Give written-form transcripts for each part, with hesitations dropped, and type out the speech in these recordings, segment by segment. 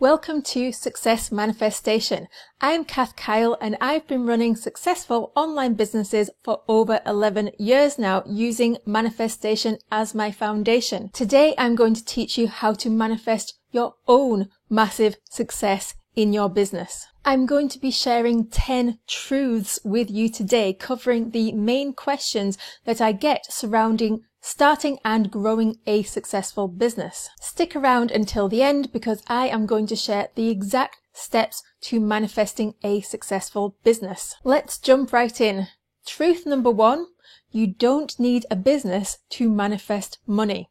Welcome to Success Manifestation. I'm Kath Kyle and I've been running successful online businesses for over 11 years now using manifestation as my foundation. Today I'm going to teach you how to manifest your own massive success in your business. I'm going to be sharing 10 truths with you today, covering the main questions that I get surrounding starting and growing a successful business. Stick around until the end because I am going to share the exact steps to manifesting a successful business. Let's jump right in. Truth number 1, you don't need a business to manifest money.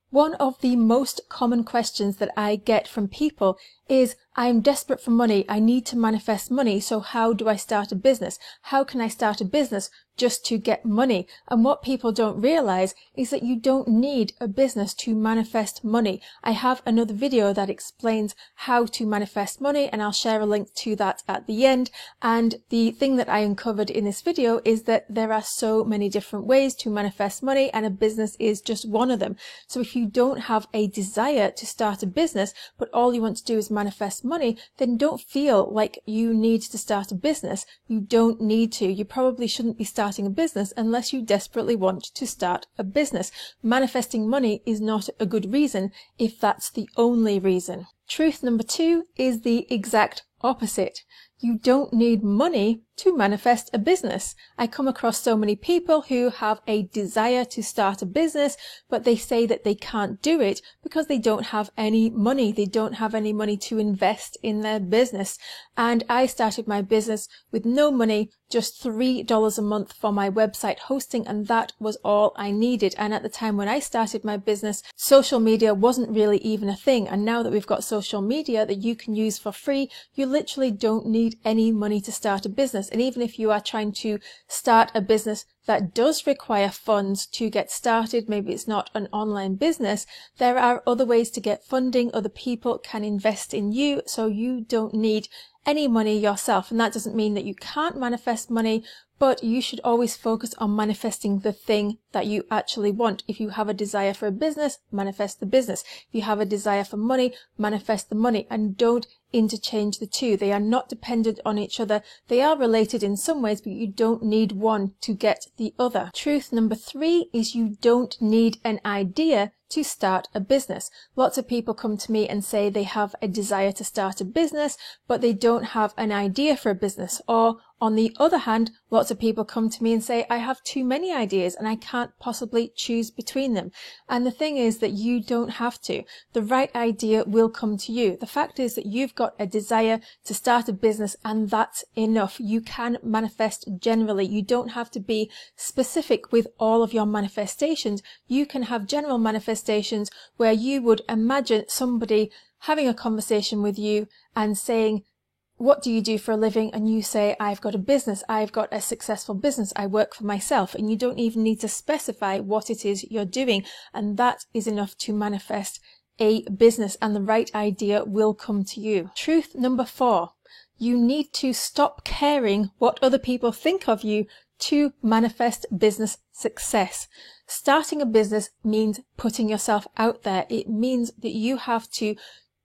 One of the most common questions that I get from people is, I'm desperate for money, I need to manifest money, so how do I start a business? How can I start a business just to get money? And what people don't realize is that you don't need a business to manifest money. I have another video that explains how to manifest money and I'll share a link to that at the end. And the thing that I uncovered in this video is that there are so many different ways to manifest money and a business is just one of them. So if you don't have a desire to start a business, but all you want to do is manifest money, then don't feel like you need to start a business. You don't need to. You probably shouldn't be starting a business unless you desperately want to start a business. Manifesting money is not a good reason if that's the only reason. Truth number 2 is the exact opposite. You don't need money to manifest a business. I come across so many people who have a desire to start a business, but they say that they can't do it because they don't have any money. They don't have any money to invest in their business. And I started my business with no money, just $3 a month for my website hosting, and that was all I needed. And at the time when I started my business, social media wasn't really even a thing. And now that we've got social media that you can use for free, you literally don't need any money to start a business. And even if you are trying to start a business that does require funds to get started, maybe it's not an online business, there are other ways to get funding. Other people can invest in you, so you don't need any money yourself. And that doesn't mean that you can't manifest money, but you should always focus on manifesting the thing that you actually want. If you have a desire for a business, manifest the business. If you have a desire for money, manifest the money, and don't interchange the two. They are not dependent on each other. They are related in some ways, but you don't need one to get the other. Truth number 3 is you don't need an idea to start a business. Lots of people come to me and say they have a desire to start a business, but they don't have an idea for a business. Or on the other hand, lots of people come to me and say, I have too many ideas and I can't possibly choose between them. And the thing is that you don't have to. The right idea will come to you. The fact is that you've got a desire to start a business and that's enough. You can manifest generally. You don't have to be specific with all of your manifestations. You can have general manifestations where you would imagine somebody having a conversation with you and saying, what do you do for a living? And you say, I've got a business. I've got a successful business. I work for myself. And you don't even need to specify what it is you're doing. And that is enough to manifest a business, and the right idea will come to you. Truth number 4, you need to stop caring what other people think of you to manifest business success. Starting a business means putting yourself out there. It means that you have to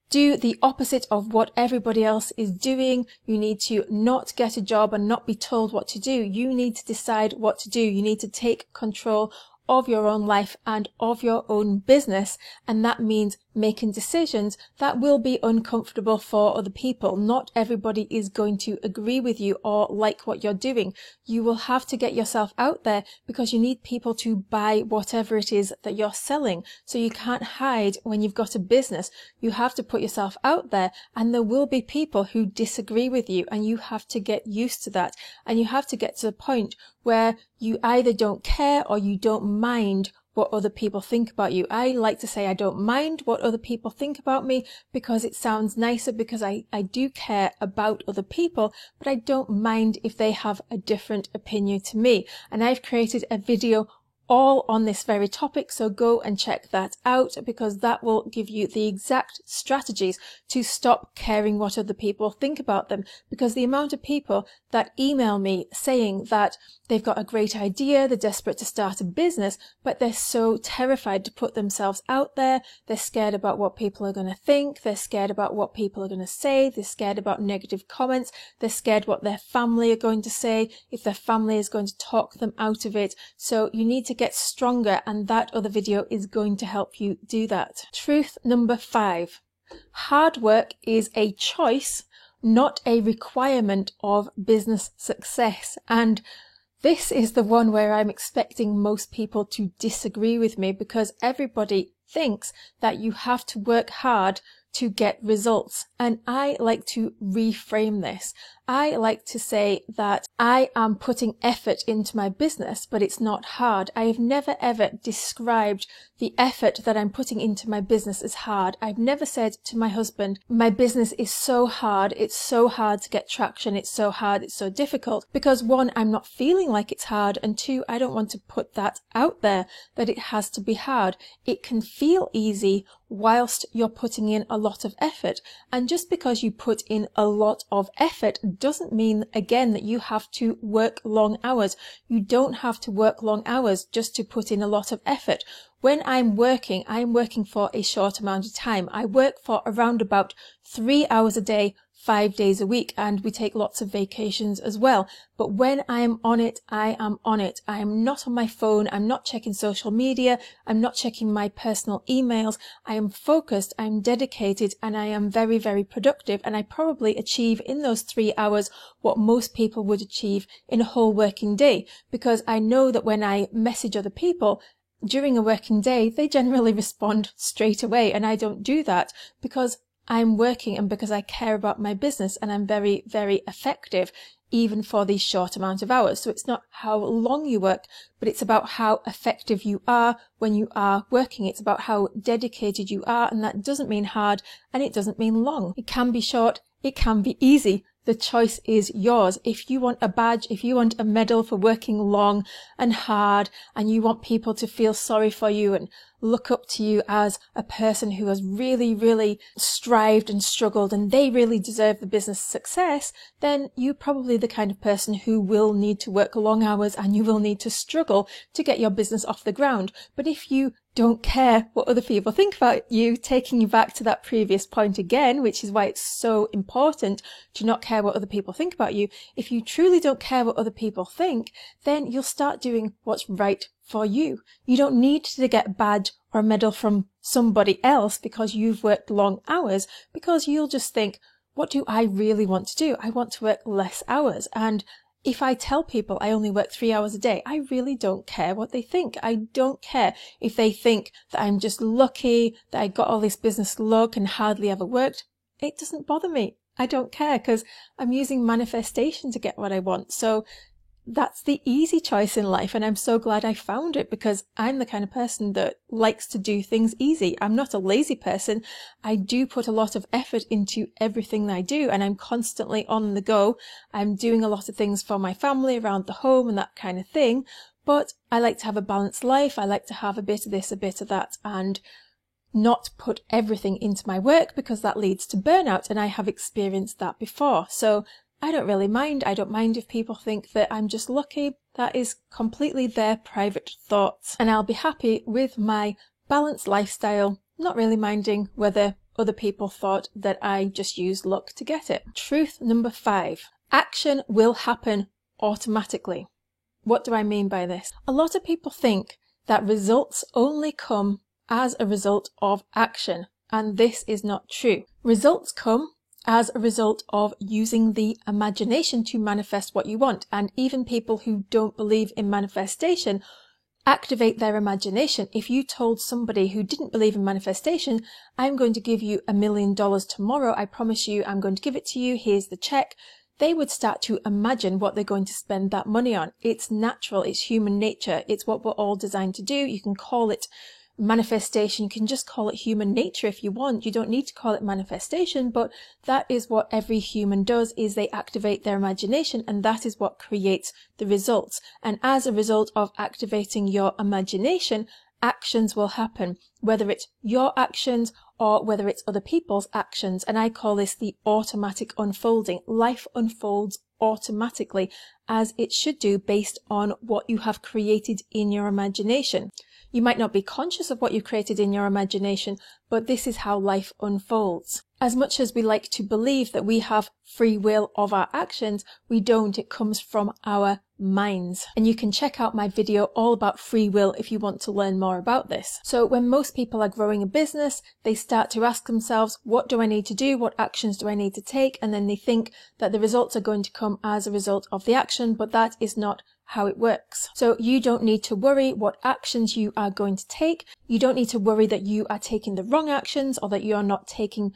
do the opposite of what everybody else is doing. You need to not get a job and not be told what to do. You need to decide what to do. You need to take control of your own life and of your own business. And that means making decisions that will be uncomfortable for other people. Not everybody is going to agree with you or like what you're doing. You will have to get yourself out there because you need people to buy whatever it is that you're selling. So you can't hide when you've got a business. You have to put yourself out there, and there will be people who disagree with you, and you have to get used to that. And you have to get to the point where you either don't care or you don't mind what other people think about you. I like to say I don't mind what other people think about me because it sounds nicer, because I do care about other people, but I don't mind if they have a different opinion to me. And I've created a video all on this very topic, so go and check that out, because that will give you the exact strategies to stop caring what other people think about them. Because the amount of people that email me saying that they've got a great idea, they're desperate to start a business, but they're so terrified to put themselves out there, they're scared about what people are going to think, they're scared about what people are going to say, they're scared about negative comments, they're scared what their family are going to say, if their family is going to talk them out of it. So you need to get stronger, and that other video is going to help you do that. Truth number 5. Hard work is a choice, not a requirement of business success. And this is the one where I'm expecting most people to disagree with me, because everybody thinks that you have to work hard to get results. And I like to reframe this. I like to say that I am putting effort into my business, but it's not hard. I have never ever described the effort that I'm putting into my business as hard. I've never said to my husband, my business is so hard, it's so hard to get traction, it's so hard, it's so difficult, because one, I'm not feeling like it's hard, and two, I don't want to put that out there, that it has to be hard. It can feel easy whilst you're putting in a lot of effort. And just because you put in a lot of effort doesn't mean, again, that you have to work long hours. You don't have to work long hours just to put in a lot of effort. When I'm working for a short amount of time. I work for around about 3 hours a day, 5 days a week, and we take lots of vacations as well. But when I am on it, I am on it. I am not on my phone. I'm not checking social media. I'm not checking my personal emails. I am focused. I'm dedicated, and I am very, very productive. And I probably achieve in those 3 hours what most people would achieve in a whole working day, because I know that when I message other people during a working day, they generally respond straight away. And I don't do that because I'm working and because I care about my business, and I'm very, very effective even for these short amount of hours. So it's not how long you work, but it's about how effective you are when you are working. It's about how dedicated you are, and that doesn't mean hard, and it doesn't mean long. It can be short, it can be easy. The choice is yours. If you want a badge, if you want a medal for working long and hard, and you want people to feel sorry for you and look up to you as a person who has really, really strived and struggled, and they really deserve the business success, then you're probably the kind of person who will need to work long hours, and you will need to struggle to get your business off the ground. But if you don't care what other people think about you, taking you back to that previous point again, which is why it's so important to not care what other people think about you. If you truly don't care what other people think, then you'll start doing what's right for you. You don't need to get a badge or a medal from somebody else because you've worked long hours, because you'll just think, what do I really want to do? I want to work less hours. And if I tell people I only work 3 hours a day, I really don't care what they think. I don't care if they think that I'm just lucky, that I got all this business luck and hardly ever worked. It doesn't bother me. I don't care, because I'm using manifestation to get what I want. So that's the easy choice in life, and I'm so glad I found it, because I'm the kind of person that likes to do things easy. I'm not a lazy person. I do put a lot of effort into everything that I do, and I'm constantly on the go. I'm doing a lot of things for my family around the home and that kind of thing, but I like to have a balanced life. I like to have a bit of this, a bit of that, and not put everything into my work, because that leads to burnout, and I have experienced that before. So I don't really mind. I don't mind if people think that I'm just lucky. That is completely their private thoughts. And I'll be happy with my balanced lifestyle, not really minding whether other people thought that I just used luck to get it. Truth number 5. Action will happen automatically. What do I mean by this? A lot of people think that results only come as a result of action, and this is not true. Results come as a result of using the imagination to manifest what you want. And even people who don't believe in manifestation activate their imagination. If you told somebody who didn't believe in manifestation, I'm going to give you $1 million tomorrow, I promise you I'm going to give it to you, here's the check, they would start to imagine what they're going to spend that money on. It's natural, it's human nature, it's what we're all designed to do. You can call it manifestation. You can just call it human nature if you want. You don't need to call it manifestation, but that is what every human does, is they activate their imagination, and that is what creates the results. And as a result of activating your imagination, actions will happen, whether it's your actions or whether it's other people's actions. And I call this the automatic unfolding. Life unfolds automatically, as it should do, based on what you have created in your imagination. You might not be conscious of what you created in your imagination, but this is how life unfolds. As much as we like to believe that we have free will of our actions, we don't. It comes from our minds. And you can check out my video all about free will if you want to learn more about this. So when most people are growing a business, they start to ask themselves, what do I need to do? What actions do I need to take? And then they think that the results are going to come as a result of the action, but that is not how it works. So you don't need to worry what actions you are going to take. You don't need to worry that you are taking the wrong actions, or that you are not taking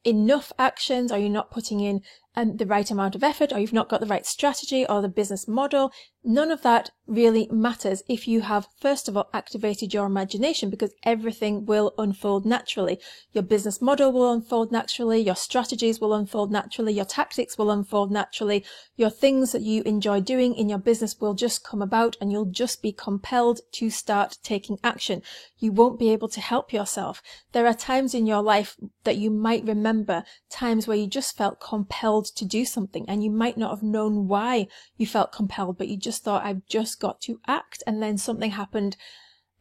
enough actions, or you're not putting in the right amount of effort, or you've not got the right strategy or the business model. None of that really matters if you have, first of all, activated your imagination, because everything will unfold naturally. Your business model will unfold naturally, your strategies will unfold naturally, your tactics will unfold naturally, your things that you enjoy doing in your business will just come about, and you'll just be compelled to start taking action. You won't be able to help yourself. There are times in your life that you might remember, times where you just felt compelled to do something, and you might not have known why you felt compelled, but you just thought, I've just got to act, and then something happened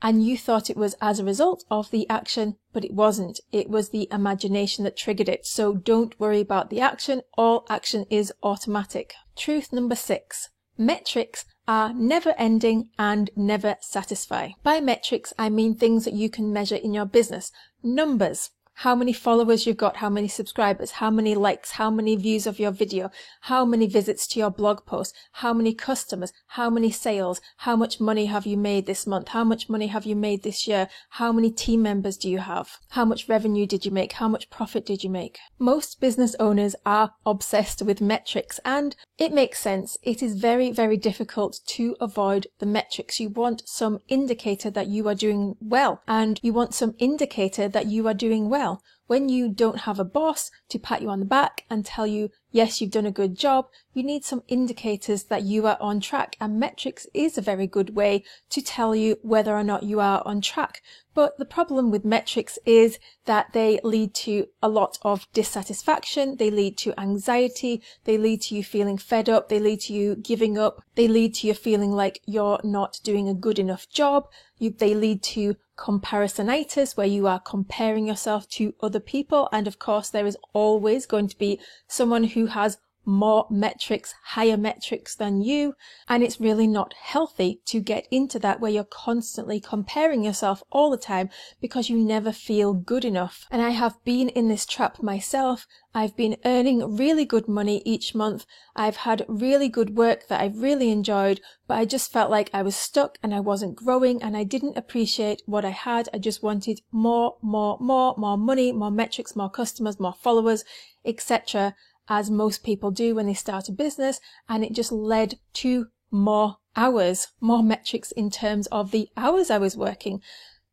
and you thought it was as a result of the action, but it wasn't. It was the imagination that triggered it. So don't worry about the action. All action is automatic. Truth number 6. Metrics are never ending and never satisfy. By metrics, I mean things that you can measure in your business. Numbers. How many followers you've got, how many subscribers, how many likes, how many views of your video, how many visits to your blog post, how many customers, how many sales, how much money have you made this month, how much money have you made this year, how many team members do you have, how much revenue did you make, how much profit did you make. Most business owners are obsessed with metrics, and it makes sense. It is very, very difficult to avoid the metrics. You want some indicator that you are doing well, and you want some indicator that you are doing well. When you don't have a boss to pat you on the back and tell you, yes, you've done a good job, you need some indicators that you are on track, and metrics is a very good way to tell you whether or not you are on track. But the problem with metrics is that they lead to a lot of dissatisfaction, they lead to anxiety, they lead to you feeling fed up, they lead to you giving up, they lead to you feeling like you're not doing a good enough job, they lead to comparisonitis, where you are comparing yourself to other people, and of course there is always going to be someone who has more metrics, higher metrics than you, and it's really not healthy to get into that where you're constantly comparing yourself all the time because you never feel good enough. And I have been in this trap myself. I've been earning really good money each month. I've had really good work that I've really enjoyed, but I just felt like I was stuck and I wasn't growing, and I didn't appreciate what I had. I just wanted more money, more metrics, more customers, more followers, etc., as most people do when they start a business, and it just led to more hours, more metrics in terms of the hours I was working.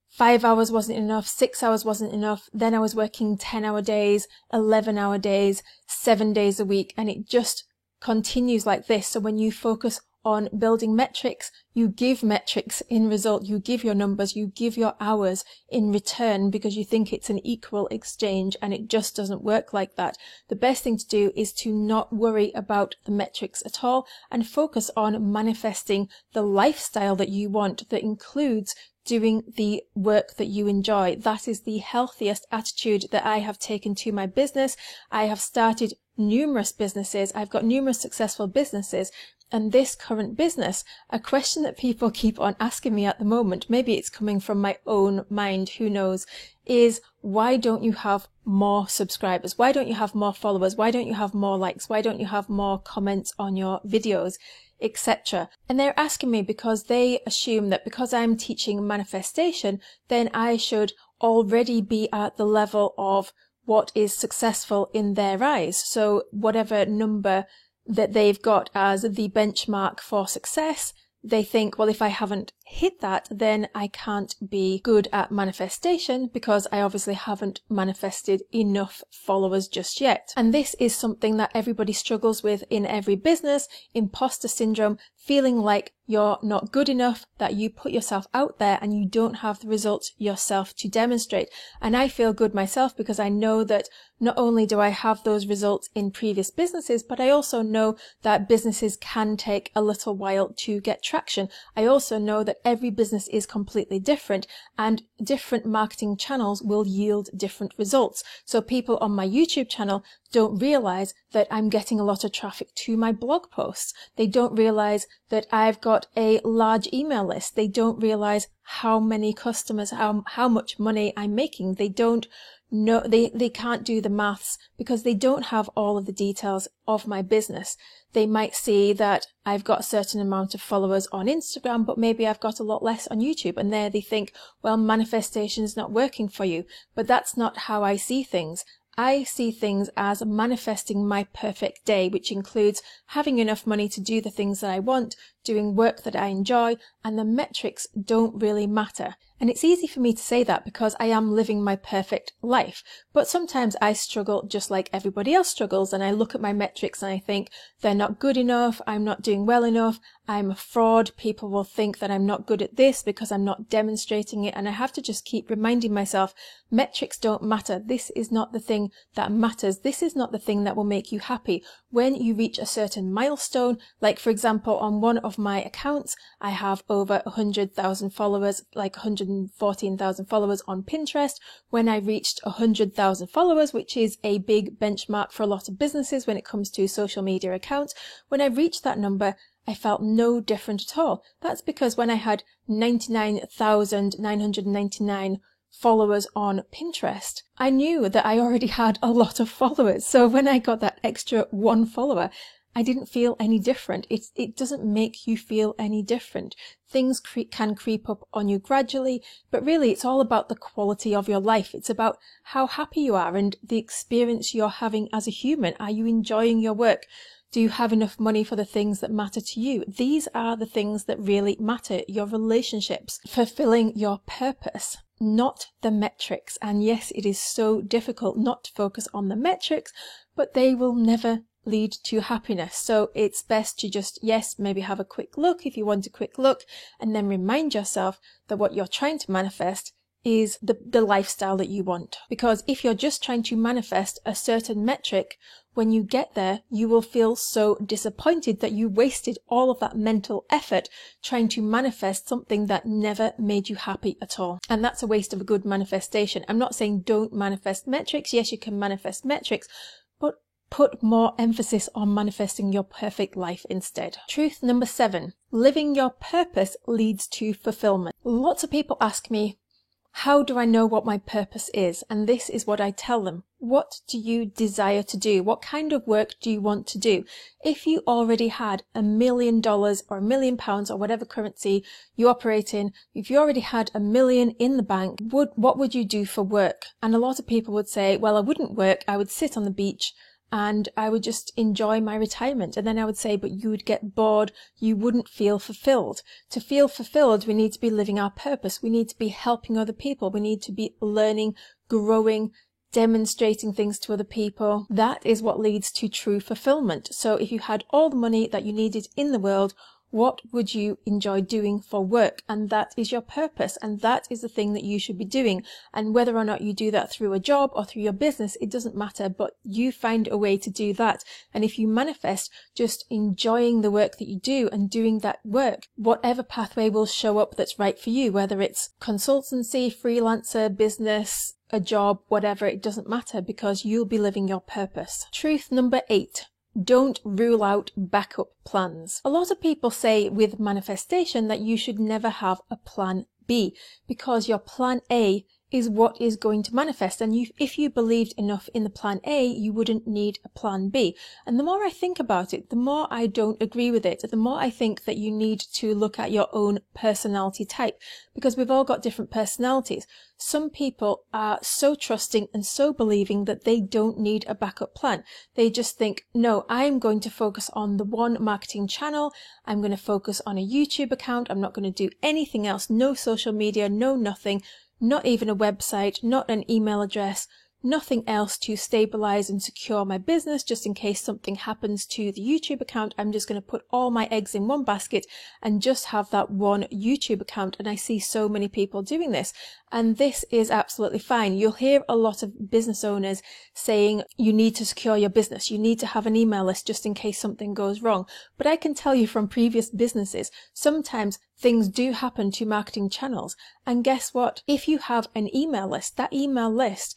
5 hours wasn't enough, 6 hours wasn't enough, then I was working 10-hour days, 11-hour days, 7 days a week, and it just continues like this. So when you focus on building metrics, you give metrics in result, you give your numbers, you give your hours in return, because you think it's an equal exchange, and it just doesn't work like that. The best thing to do is to not worry about the metrics at all and focus on manifesting the lifestyle that you want, that includes doing the work that you enjoy. That is the healthiest attitude that I have taken to my business. I have started numerous businesses. I've got numerous successful businesses. And this current business, a question that people keep on asking me at the moment, maybe it's coming from my own mind, who knows, is why don't you have more subscribers? Why don't you have more followers? Why don't you have more likes? Why don't you have more comments on your videos, etc.? And they're asking me because they assume that because I'm teaching manifestation, then I should already be at the level of what is successful in their eyes. So whatever number that they've got as the benchmark for success, they think, well, if I haven't hit that, then I can't be good at manifestation because I obviously haven't manifested enough followers just yet. And this is something that everybody struggles with in every business: imposter syndrome, feeling like you're not good enough, that you put yourself out there and you don't have the results yourself to demonstrate. And I feel good myself because I know that not only do I have those results in previous businesses, but I also know that businesses can take a little while to get traction. I also know that every business is completely different and different marketing channels will yield different results. So people on my YouTube channel don't realize that I'm getting a lot of traffic to my blog posts. They don't realize that I've got a large email list. They don't realize how many customers, how much money I'm making. They don't know, they can't do the maths because they don't have all of the details of my business. They might see that I've got a certain amount of followers on Instagram, but maybe I've got a lot less on YouTube. And there they think, well, manifestation is not working for you. But that's not how I see things. I see things as manifesting my perfect day, which includes having enough money to do the things that I want, doing work that I enjoy, and the metrics don't really matter. And it's easy for me to say that because I am living my perfect life. But sometimes I struggle just like everybody else struggles, and I look at my metrics and I think they're not good enough, I'm not doing well enough, I'm a fraud, people will think that I'm not good at this because I'm not demonstrating it. And I have to just keep reminding myself, metrics don't matter. This is not the thing that matters. This is not the thing that will make you happy. When you reach a certain milestone, like for example, on one of my accounts, I have over 100,000 followers, like 114,000 followers on Pinterest. When I reached 100,000 followers, which is a big benchmark for a lot of businesses when it comes to social media accounts, when I reached that number, I felt no different at all. That's because when I had 99,999 followers on Pinterest, I knew that I already had a lot of followers. So when I got that extra one follower, I didn't feel any different. It doesn't make you feel any different. Things can creep up on you gradually, but really it's all about the quality of your life. It's about how happy you are and the experience you're having as a human. Are you enjoying your work? Do you have enough money for the things that matter to you? These are the things that really matter. Your relationships, fulfilling your purpose, not the metrics. And yes, it is so difficult not to focus on the metrics, but they will never lead to happiness. So it's best to just, yes, maybe have a quick look if you want a quick look, and then remind yourself that what you're trying to manifest is the lifestyle that you want. Because if you're just trying to manifest a certain metric, when you get there, you will feel so disappointed that you wasted all of that mental effort trying to manifest something that never made you happy at all. And that's a waste of a good manifestation. I'm not saying don't manifest metrics. Yes, you can manifest metrics, but put more emphasis on manifesting your perfect life instead. Truth number 7, living your purpose leads to fulfillment. Lots of people ask me, how do I know what my purpose is? And this is what I tell them. What do you desire to do? What kind of work do you want to do? If you already had $1 million or £1 million or whatever currency you operate in, if you already had $1 million in the bank, what would you do for work? And a lot of people would say, well, I wouldn't work. I would sit on the beach and I would just enjoy my retirement. And then I would say, but you would get bored. You wouldn't feel fulfilled. To feel fulfilled, we need to be living our purpose. We need to be helping other people. We need to be learning, growing, demonstrating things to other people. That is what leads to true fulfillment. So if you had all the money that you needed in the world, what would you enjoy doing for work? And that is your purpose. And that is the thing that you should be doing. And whether or not you do that through a job or through your business, it doesn't matter, but you find a way to do that. And if you manifest just enjoying the work that you do and doing that work, whatever pathway will show up that's right for you, whether it's consultancy, freelancer, business, a job, whatever, it doesn't matter because you'll be living your purpose. Truth number 8. Don't rule out backup plans. A lot of people say with manifestation that you should never have a plan B because your plan A is what is going to manifest. And if you believed enough in the plan A, you wouldn't need a plan B. And the more I think about it, the more I don't agree with it. The more I think that you need to look at your own personality type, because we've all got different personalities. Some people are so trusting and so believing that they don't need a backup plan. They just think, no, I'm going to focus on the one marketing channel. I'm going to focus on a YouTube account. I'm not going to do anything else. No social media, no nothing. Not even a website, not an email address, nothing else to stabilize and secure my business. Just in case something happens to the YouTube account, I'm just going to put all my eggs in one basket and just have that one YouTube account. And I see so many people doing this. And this is absolutely fine. You'll hear a lot of business owners saying you need to secure your business. You need to have an email list just in case something goes wrong. But I can tell you from previous businesses, sometimes things do happen to marketing channels. And guess what? If you have an email list, that email list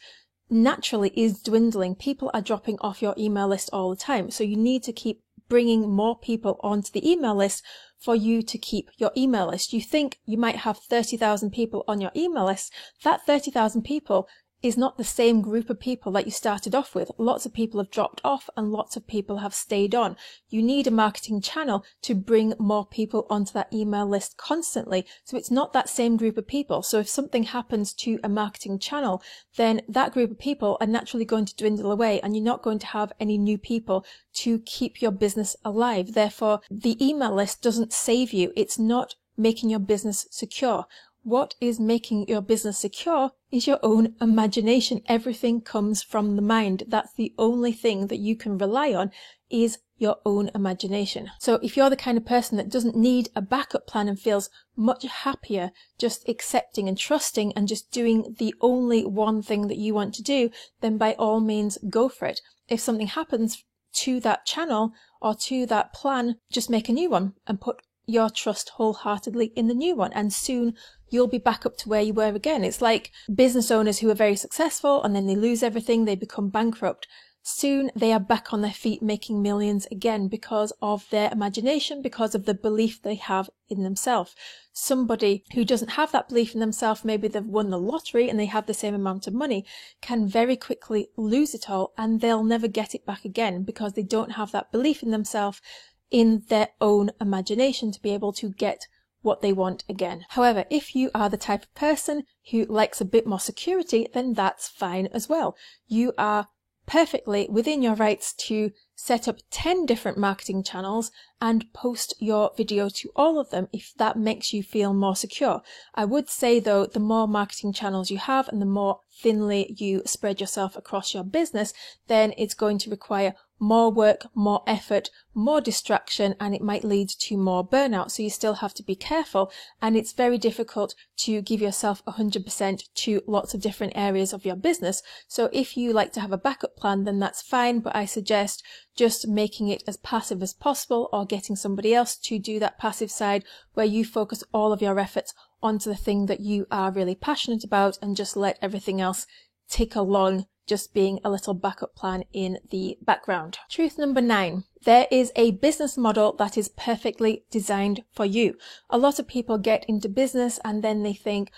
naturally is dwindling. People are dropping off your email list all the time. So you need to keep bringing more people onto the email list for you to keep your email list. You think you might have 30,000 people on your email list. That 30,000 people is not the same group of people that you started off with. Lots of people have dropped off and lots of people have stayed on. You need a marketing channel to bring more people onto that email list constantly. So it's not that same group of people. So if something happens to a marketing channel, then that group of people are naturally going to dwindle away and you're not going to have any new people to keep your business alive. Therefore, the email list doesn't save you. It's not making your business secure. What is making your business secure is your own imagination. Everything comes from the mind. That's the only thing that you can rely on is your own imagination. So if you're the kind of person that doesn't need a backup plan and feels much happier just accepting and trusting and just doing the only one thing that you want to do, then by all means go for it. If something happens to that channel or to that plan, just make a new one and put your trust wholeheartedly in the new one, and soon you'll be back up to where you were again. It's like business owners who are very successful and then they lose everything, they become bankrupt. Soon they are back on their feet making millions again because of their imagination, because of the belief they have in themselves. Somebody who doesn't have that belief in themselves, maybe they've won the lottery and they have the same amount of money, can very quickly lose it all and they'll never get it back again because they don't have that belief in themselves, in their own imagination, to be able to get what they want again. However, if you are the type of person who likes a bit more security, then that's fine as well. You are perfectly within your rights to set up 10 different marketing channels and post your video to all of them if that makes you feel more secure. I would say though, the more marketing channels you have and the more thinly you spread yourself across your business, then it's going to require more work, more effort, more distraction, and it might lead to more burnout. So you still have to be careful, and it's very difficult to give yourself 100% to lots of different areas of your business. So if you like to have a backup plan, then that's fine, but I suggest just making it as passive as possible or getting somebody else to do that passive side where you focus all of your efforts onto the thing that you are really passionate about and just let everything else tick along, just being a little backup plan in the background. Truth number 9. There is a business model that is perfectly designed for you. A lot of people get into business and then they think,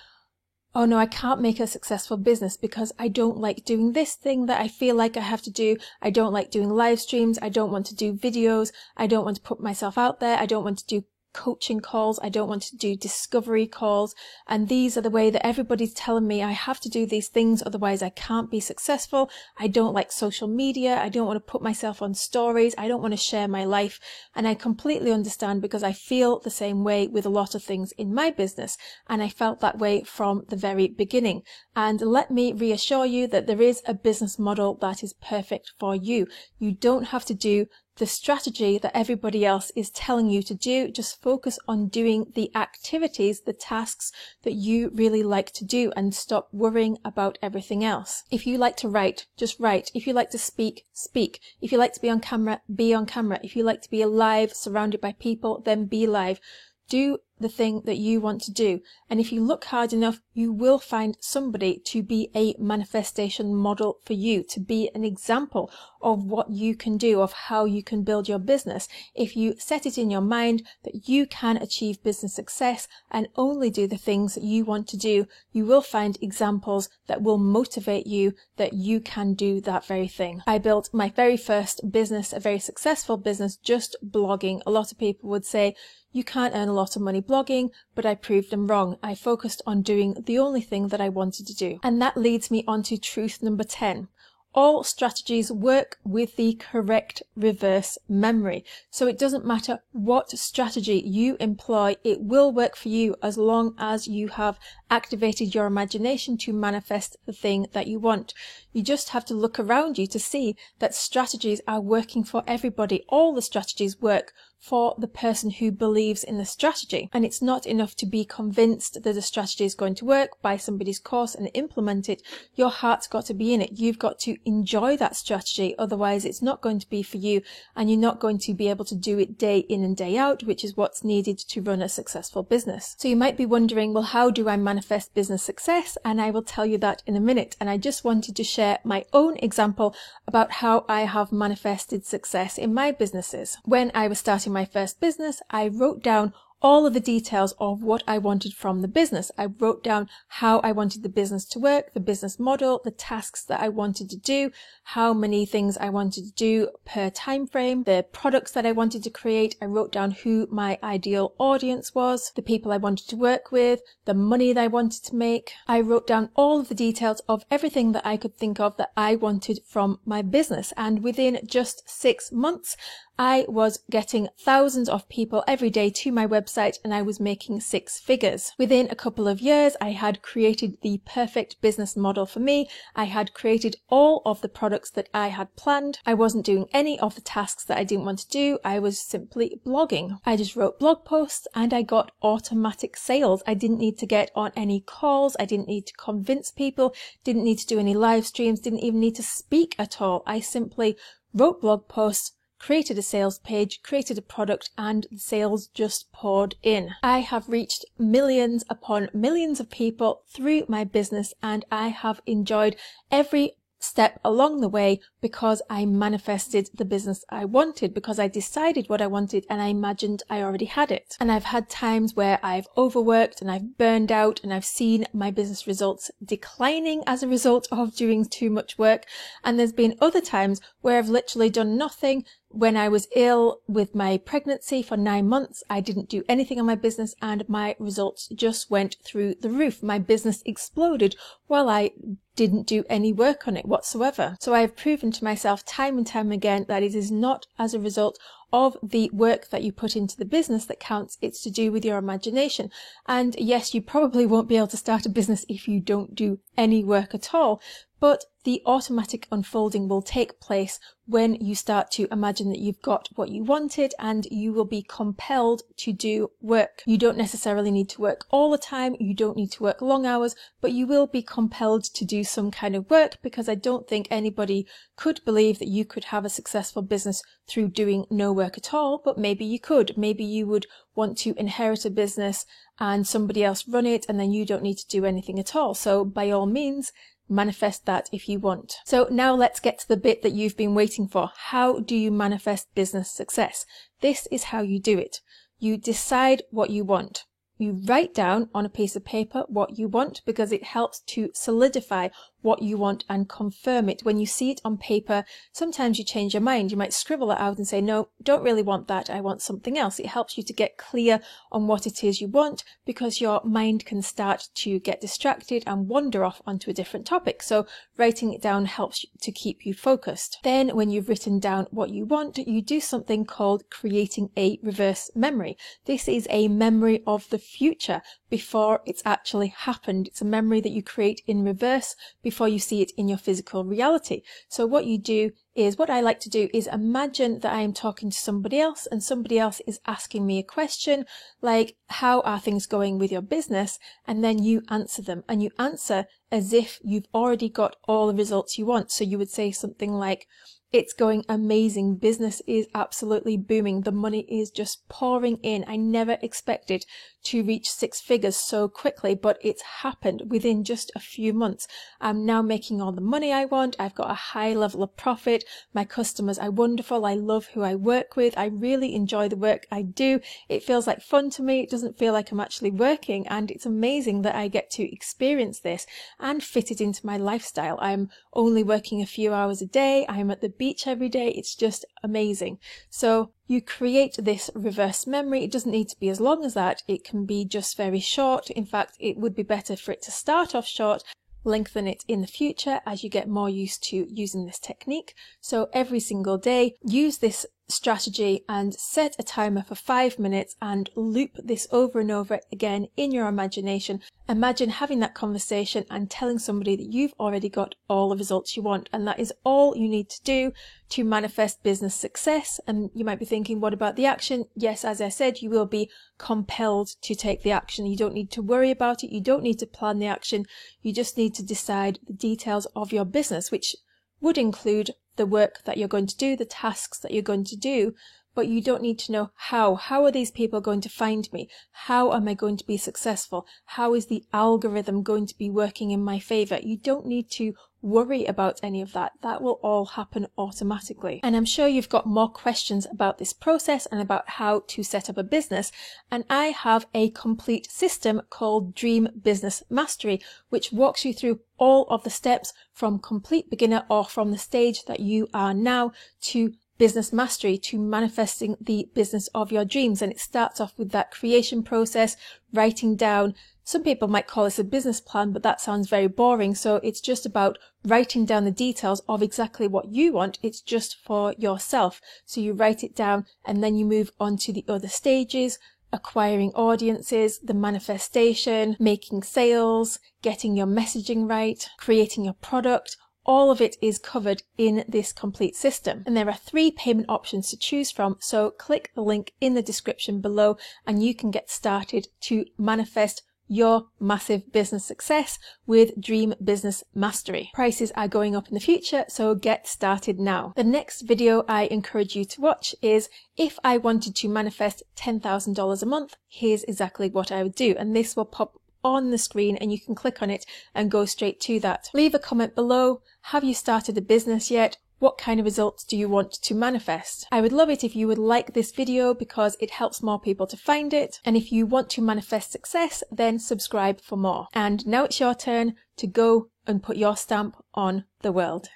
oh no, I can't make a successful business because I don't like doing this thing that I feel like I have to do. I don't like doing live streams. I don't want to do videos. I don't want to put myself out there. I don't want to do coaching calls. I don't want to do discovery calls. And these are the way that everybody's telling me I have to do these things. Otherwise I can't be successful. I don't like social media. I don't want to put myself on stories. I don't want to share my life. And I completely understand because I feel the same way with a lot of things in my business. And I felt that way from the very beginning. And let me reassure you that there is a business model that is perfect for you. You don't have to do the strategy that everybody else is telling you to do. Just focus on doing the activities, the tasks that you really like to do, and stop worrying about everything else. If you like to write, just write. If you like to speak, speak. If you like to be on camera, be on camera. If you like to be live, surrounded by people, then be live. Do the thing that you want to do. And if you look hard enough, you will find somebody to be a manifestation model for you, to be an example of what you can do, of how you can build your business. If you set it in your mind that you can achieve business success and only do the things that you want to do, you will find examples that will motivate you that you can do that very thing. I built my very first business, a very successful business, just blogging. A lot of people would say, you can't earn a lot of money blogging, but I proved them wrong. I focused on doing the only thing that I wanted to do. And that leads me on to truth number 10. All strategies work with the correct reverse memory. So it doesn't matter what strategy you employ, it will work for you as long as you have activated your imagination to manifest the thing that you want. You just have to look around you to see that strategies are working for everybody. All the strategies work for the person who believes in the strategy. And it's not enough to be convinced that a strategy is going to work, buy somebody's course and implement it. Your heart's got to be in it. You've got to enjoy that strategy. Otherwise, it's not going to be for you and you're not going to be able to do it day in and day out, which is what's needed to run a successful business. So you might be wondering, well, how do I manifest business success? And I will tell you that in a minute. And I just wanted to share my own example about how I have manifested success in my businesses. When I was starting my first business, I wrote down all of the details of what I wanted from the business. I wrote down how I wanted the business to work, the business model, the tasks that I wanted to do, how many things I wanted to do per time frame, the products that I wanted to create. I wrote down who my ideal audience was, the people I wanted to work with, the money that I wanted to make. I wrote down all of the details of everything that I could think of that I wanted from my business. And within just 6 months, I was getting thousands of people every day to my website and I was making 6 figures. Within a couple of years, I had created the perfect business model for me. I had created all of the products that I had planned. I wasn't doing any of the tasks that I didn't want to do. I was simply blogging. I just wrote blog posts and I got automatic sales. I didn't need to get on any calls. I didn't need to convince people, didn't need to do any live streams, didn't even need to speak at all. I simply wrote blog posts, created a sales page, created a product, and the sales just poured in. I have reached millions upon millions of people through my business and I have enjoyed every step along the way because I manifested the business I wanted, because I decided what I wanted and I imagined I already had it. And I've had times where I've overworked and I've burned out and I've seen my business results declining as a result of doing too much work. And there's been other times where I've literally done nothing. When I was ill with my pregnancy for 9 months, I didn't do anything on my business and my results just went through the roof. My business exploded while I didn't do any work on it whatsoever. So I have proven to myself time and time again that it is not as a result of the work that you put into the business that counts. It's to do with your imagination. And yes, you probably won't be able to start a business if you don't do any work at all, but the automatic unfolding will take place when you start to imagine that you've got what you wanted and you will be compelled to do work. You don't necessarily need to work all the time. You don't need to work long hours, but you will be compelled to do some kind of work, because I don't think anybody could believe that you could have a successful business through doing no work at all, but maybe you could. Maybe you would want to inherit a business and somebody else run it and then you don't need to do anything at all. So by all means, manifest that if you want. So now let's get to the bit that you've been waiting for. How do you manifest business success? This is how you do it. You decide what you want. You write down on a piece of paper what you want, because it helps to solidify what you want and confirm it. When you see it on paper, sometimes you change your mind. You might scribble it out and say, no, don't really want that. I want something else. It helps you to get clear on what it is you want, because your mind can start to get distracted and wander off onto a different topic. So writing it down helps to keep you focused. Then when you've written down what you want, you do something called creating a reverse memory. This is a memory of the future before it's actually happened. It's a memory that you create in reverse before you see it in your physical reality. So what you do is, what I like to do is imagine that I am talking to somebody else and somebody else is asking me a question like, how are things going with your business? And then you answer them, and you answer as if you've already got all the results you want. So you would say something like, it's going amazing. Business is absolutely booming. The money is just pouring in. I never expected to reach 6 figures so quickly, but it's happened within just a few months. I'm now making all the money I want. I've got a high level of profit. My customers are wonderful. I love who I work with. I really enjoy the work I do. It feels like fun to me. It doesn't feel like I'm actually working, and it's amazing that I get to experience this and fit it into my lifestyle. I'm only working a few hours a day. I'm at the beach every day. It's just amazing. So you create this reverse memory. It doesn't need to be as long as that. It can be just very short. In fact, it would be better for it to start off short, lengthen it in the future as you get more used to using this technique. So every single day, use this strategy and set a timer for 5 minutes and loop this over and over again in your imagination. Imagine having that conversation and telling somebody that you've already got all the results you want, and that is all you need to do to manifest business success. And you might be thinking, what about the action? Yes, as I said, you will be compelled to take the action. You don't need to worry about it. You don't need to plan the action. You just need to decide the details of your business, which would include the work that you're going to do, the tasks that you're going to do, but you don't need to know how. How are these people going to find me? How am I going to be successful? How is the algorithm going to be working in my favor? You don't need to worry about any of that. That will all happen automatically. And I'm sure you've got more questions about this process and about how to set up a business. And I have a complete system called Dream Business Mastery, which walks you through all of the steps from complete beginner or from the stage that you are now to business mastery, to manifesting the business of your dreams. And it starts off with that creation process, writing down. Some people might call this a business plan, but that sounds very boring. So it's just about writing down the details of exactly what you want. It's just for yourself. So you write it down and then you move on to the other stages: acquiring audiences, the manifestation, making sales, getting your messaging right, creating your product. All of it is covered in this complete system. And there are 3 payment options to choose from. So click the link in the description below and you can get started to manifest your massive business success with Dream Business Mastery. Prices are going up in the future, so get started now. The next video I encourage you to watch is if I wanted to manifest $10,000 a month, here's exactly what I would do. And this will pop on the screen and you can click on it and go straight to that. Leave a comment below. Have you started a business yet? What kind of results do you want to manifest? I would love it if you would like this video because it helps more people to find it. And if you want to manifest success, then subscribe for more. And now it's your turn to go and put your stamp on the world.